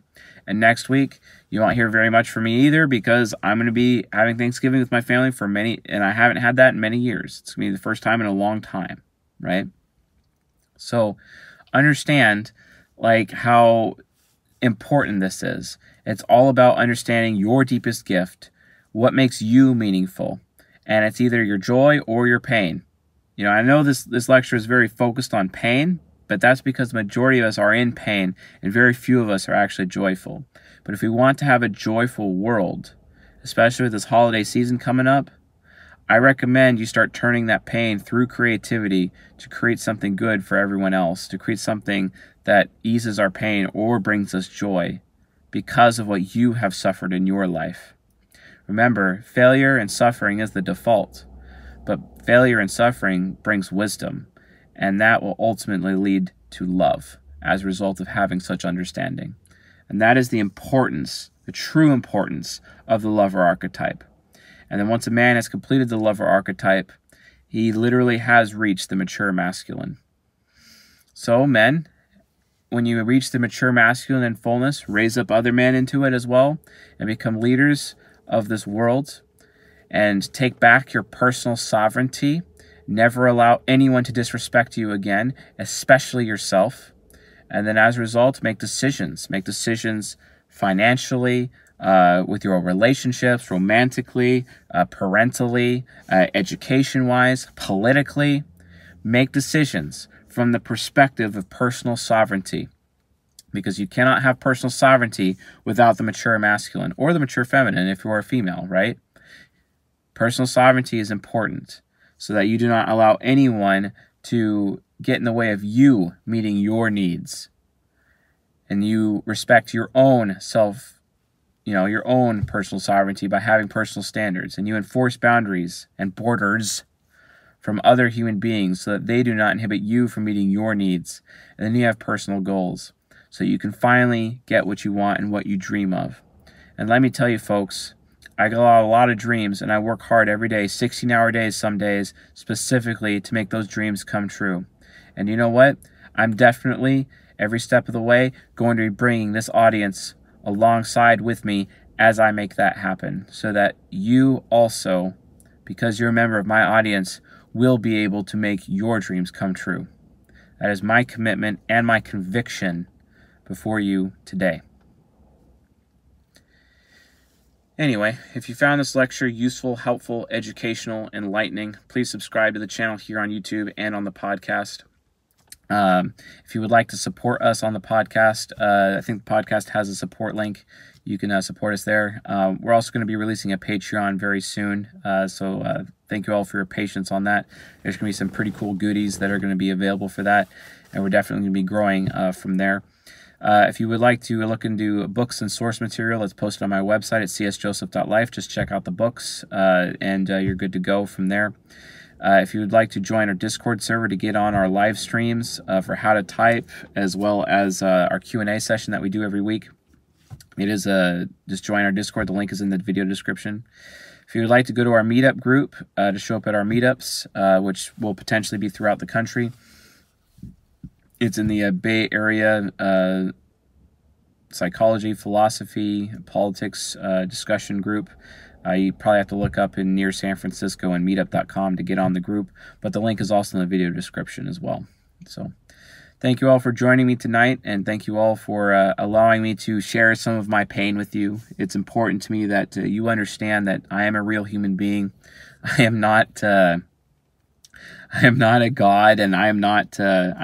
And next week, you won't hear very much from me either, because I'm going to be having Thanksgiving with my family and I haven't had that in many years. It's going to be the first time in a long time, right? So understand like how important this is. It's all about understanding your deepest gift, what makes you meaningful, and it's either your joy or your pain. You know, I know this lecture is very focused on pain, but that's because the majority of us are in pain and very few of us are actually joyful. But if we want to have a joyful world, especially with this holiday season coming up, I recommend you start turning that pain through creativity to create something good for everyone else, to create something that eases our pain or brings us joy because of what you have suffered in your life. Remember, failure and suffering is the default, but failure and suffering brings wisdom, and that will ultimately lead to love as a result of having such understanding. And that is the importance, the true importance of the lover archetype. And then once a man has completed the lover archetype, he literally has reached the mature masculine. So men, when you reach the mature masculine in fullness, raise up other men into it as well and become leaders of this world and take back your personal sovereignty. Never allow anyone to disrespect you again, especially yourself. And then as a result, make decisions. Make decisions financially, with your relationships, romantically, parentally, education-wise, politically. Make decisions from the perspective of personal sovereignty, because you cannot have personal sovereignty without the mature masculine or the mature feminine if you're a female, right? Personal sovereignty is important so that you do not allow anyone to get in the way of you meeting your needs. And you respect your own your own personal sovereignty by having personal standards, and you enforce boundaries and borders from other human beings so that they do not inhibit you from meeting your needs. And then you have personal goals so you can finally get what you want and what you dream of. And let me tell you folks, I got a lot of dreams and I work hard every day, 16-hour days some days, specifically to make those dreams come true. And you know what? I'm definitely, every step of the way, going to be bringing this audience alongside with me as I make that happen, so that you also, because you're a member of my audience, will be able to make your dreams come true. That is my commitment and my conviction before you today. Anyway, if you found this lecture useful, helpful, educational, enlightening, please subscribe to the channel here on YouTube and on the podcast. If you would like to support us on the podcast, I think the podcast has a support link. You can support us there. We're also going to be releasing a Patreon very soon, so thank you all for your patience on that. There's going to be some pretty cool goodies that are going to be available for that, and we're definitely going to be growing from there. If you would like to look into books and source material, it's posted on my website at csjoseph.life. Just check out the books, and you're good to go from there. If you would like to join our Discord server to get on our live streams for how to type, as well as our Q&A session that we do every week, it is just join our Discord. The link is in the video description. If you would like to go to our meetup group to show up at our meetups, which will potentially be throughout the country, it's in the Bay Area psychology, philosophy, politics discussion group. You probably have to look up in near San Francisco and meetup.com to get on the group, but the link is also in the video description as well. So thank you all for joining me tonight, and thank you all for allowing me to share some of my pain with you. It's important to me that you understand that I am a real human being. I am not a god, and I'm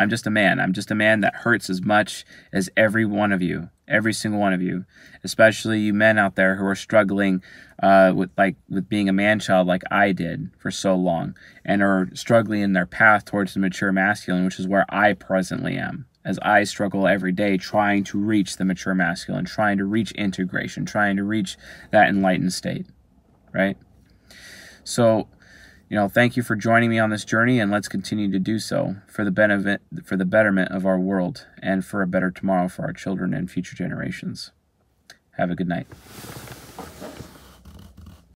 just a man. I'm just a man that hurts as much as every one of you, every single one of you, especially you men out there who are struggling with being a man-child like I did for so long, and are struggling in their path towards the mature masculine, which is where I presently am, as I struggle every day trying to reach the mature masculine, trying to reach integration, trying to reach that enlightened state, right? So, thank you for joining me on this journey, and let's continue to do so for the betterment of our world and for a better tomorrow for our children and future generations. Have a good night.